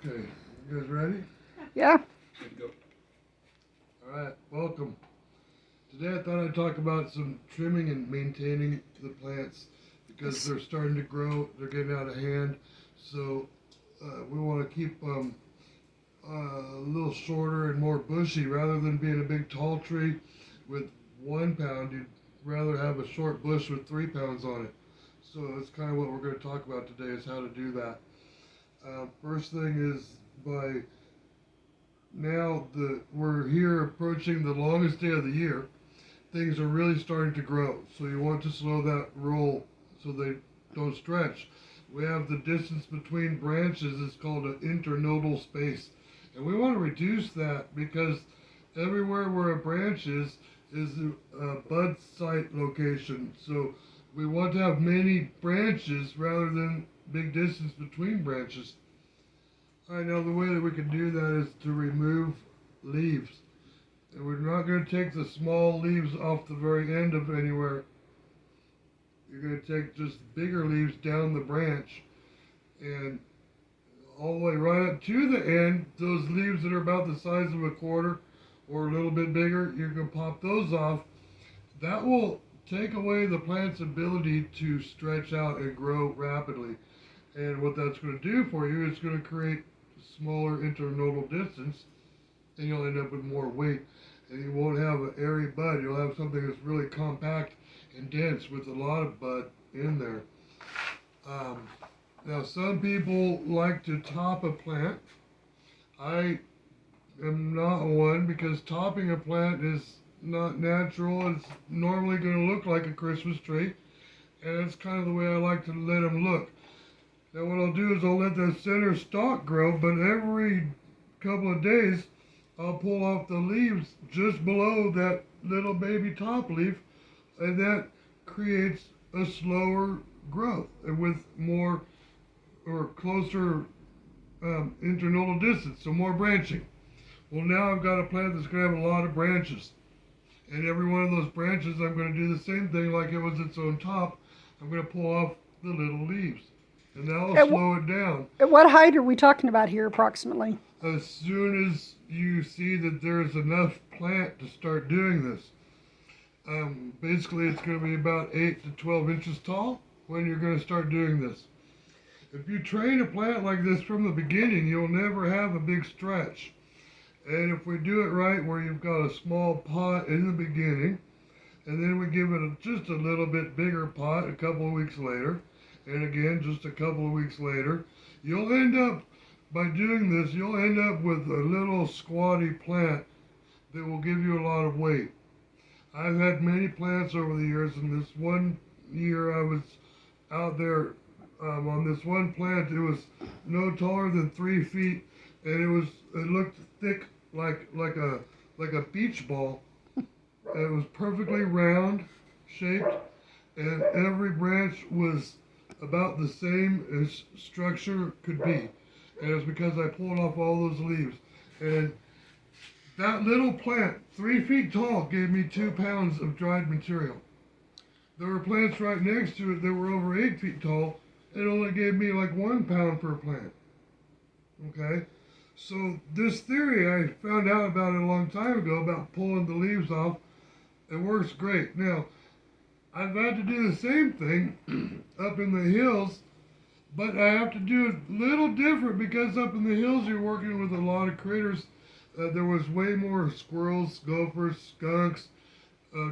Okay, you guys ready? Yeah. Go. Alright, welcome. Today I thought I'd talk about some trimming and maintaining the plants because they're starting to grow, they're getting out of hand. So we want to keep them a little shorter and more bushy rather than being a big tall tree with 1 pound. You'd rather have a short bush with 3 pounds on it. So that's kind of what we're going to talk about today is how to do that. First thing is by now that we're here approaching the longest day of the year, things are really starting to grow. So you want to slow that roll so they don't stretch. We have the distance between branches is called an internodal space. And we want to reduce that because everywhere where a branch is a bud site location. So we want to have many branches rather than big distance between branches. Alright, now the way that we can do that is to remove leaves. And we're not going to take the small leaves off the very end of anywhere. You're going to take just bigger leaves down the branch and all the way right up to the end. Those leaves that are about the size of a quarter or a little bit bigger, you're going to pop those off. That will take away the plant's ability to stretch out and grow rapidly. And what that's going to do for you is going to create smaller internodal distance, and you'll end up with more weight. And you won't have an airy bud. You'll have something that's really compact and dense with a lot of bud in there. Now, some people like to top a plant. I am not one because topping a plant is not natural. It's normally going to look like a Christmas tree, and that's kind of the way I like to let them look. Now what I'll do is I'll let the center stalk grow, but every couple of days I'll pull off the leaves just below that little baby top leaf, and that creates a slower growth and with more or closer internodal distance, so more branching. Well, now I've got a plant that's going to have a lot of branches, and every one of those branches I'm going to do the same thing like it was its own top. I'm going to pull off the little leaves. And that'll slow it down. At what height are we talking about here approximately? As soon as you see that there's enough plant to start doing this. Basically it's going to be about 8 to 12 inches tall when you're going to start doing this. If you train a plant like this from the beginning, you'll never have a big stretch. And if we do it right where you've got a small pot in the beginning, and then we give it just a little bit bigger pot a couple of weeks later, and again just a couple of weeks later, you'll end up, by doing this, you'll end up with a little squatty plant that will give you a lot of weight. I've had many plants over the years, and this one year I was out there on this one plant. It was no taller than 3 feet, and it looked thick like a beach ball. And it was perfectly round shaped, and every branch was about the same as structure could be. And it was because I pulled off all those leaves. And that little plant, 3 feet tall, gave me 2 pounds of dried material. There were plants right next to it that were over 8 feet tall. It only gave me like 1 pound per plant. Okay? So this theory, I found out about it a long time ago about pulling the leaves off. It works great. Now, I've had to do the same thing up in the hills, but I have to do it a little different because up in the hills you're working with a lot of critters. There was way more squirrels, gophers, skunks,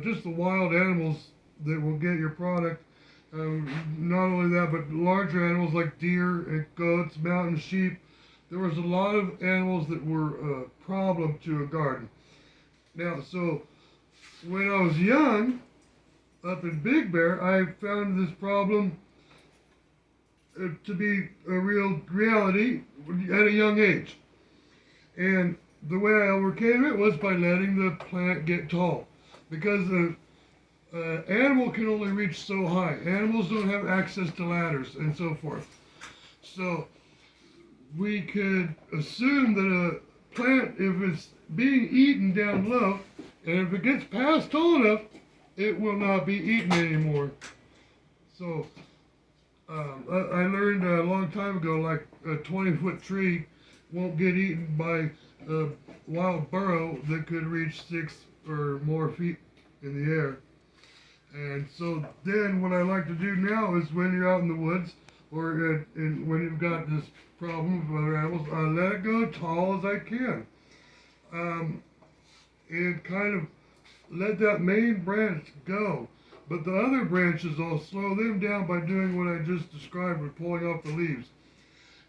just the wild animals that will get your product. Not only that, but larger animals like deer and goats, mountain sheep. There was a lot of animals that were a problem to a garden. Now, so when I was young, up in Big Bear, I found this problem to be a real reality at a young age. And the way I overcame it was by letting the plant get tall. Because the animal can only reach so high. Animals don't have access to ladders and so forth. So we could assume that a plant, if it's being eaten down low, and if it gets past tall enough, it will not be eaten anymore. So I learned a long time ago, like a 20-foot tree won't get eaten by a wild burrow that could reach 6 or more feet in the air. And so then what I like to do now is when you're out in the woods or when you've got this problem with other animals, I let it go tall as I can. And kind of let that main branch go. But the other branches, I'll slow them down by doing what I just described with pulling off the leaves.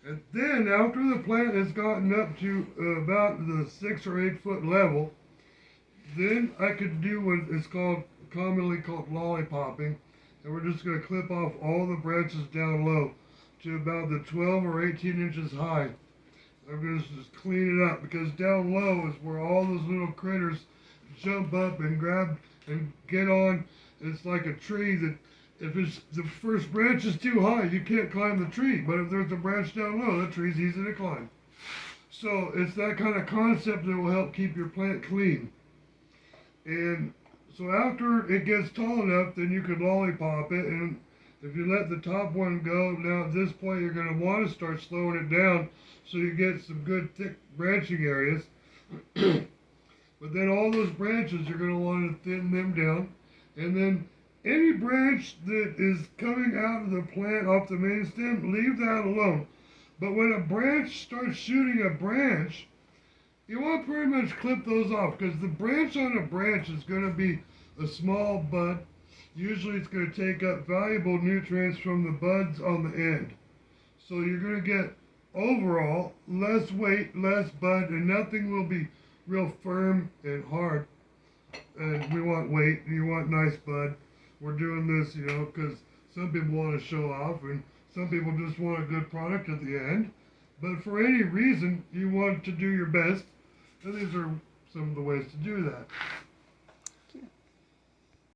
And then after the plant has gotten up to about the 6 or 8 foot level, then I could do what is commonly called lollipopping. And we're just going to clip off all the branches down low to about the 12 or 18 inches high. I'm going to just clean it up because down low is where all those little critters jump up and grab and get on. It's like a tree that if it's the first branch is too high, you can't climb the tree. But if there's a branch down low, the tree's easy to climb. So it's that kind of concept that will help keep your plant clean. And so after it gets tall enough, then you can lollipop it. And if you let the top one go, now at this point you're going to want to start slowing it down so you get some good thick branching areas. But then all those branches, you're going to want to thin them down. And then any branch that is coming out of the plant off the main stem, leave that alone. But when a branch starts shooting a branch, you want to pretty much clip those off because the branch on a branch is going to be a small bud. Usually it's going to take up valuable nutrients from the buds on the end. So you're going to get overall less weight, less bud, and nothing will be real firm and hard. And we want weight, and you want nice bud. We're doing this, because some people want to show off, and some people just want a good product at the end. But for any reason, you want to do your best, and these are some of the ways to do that.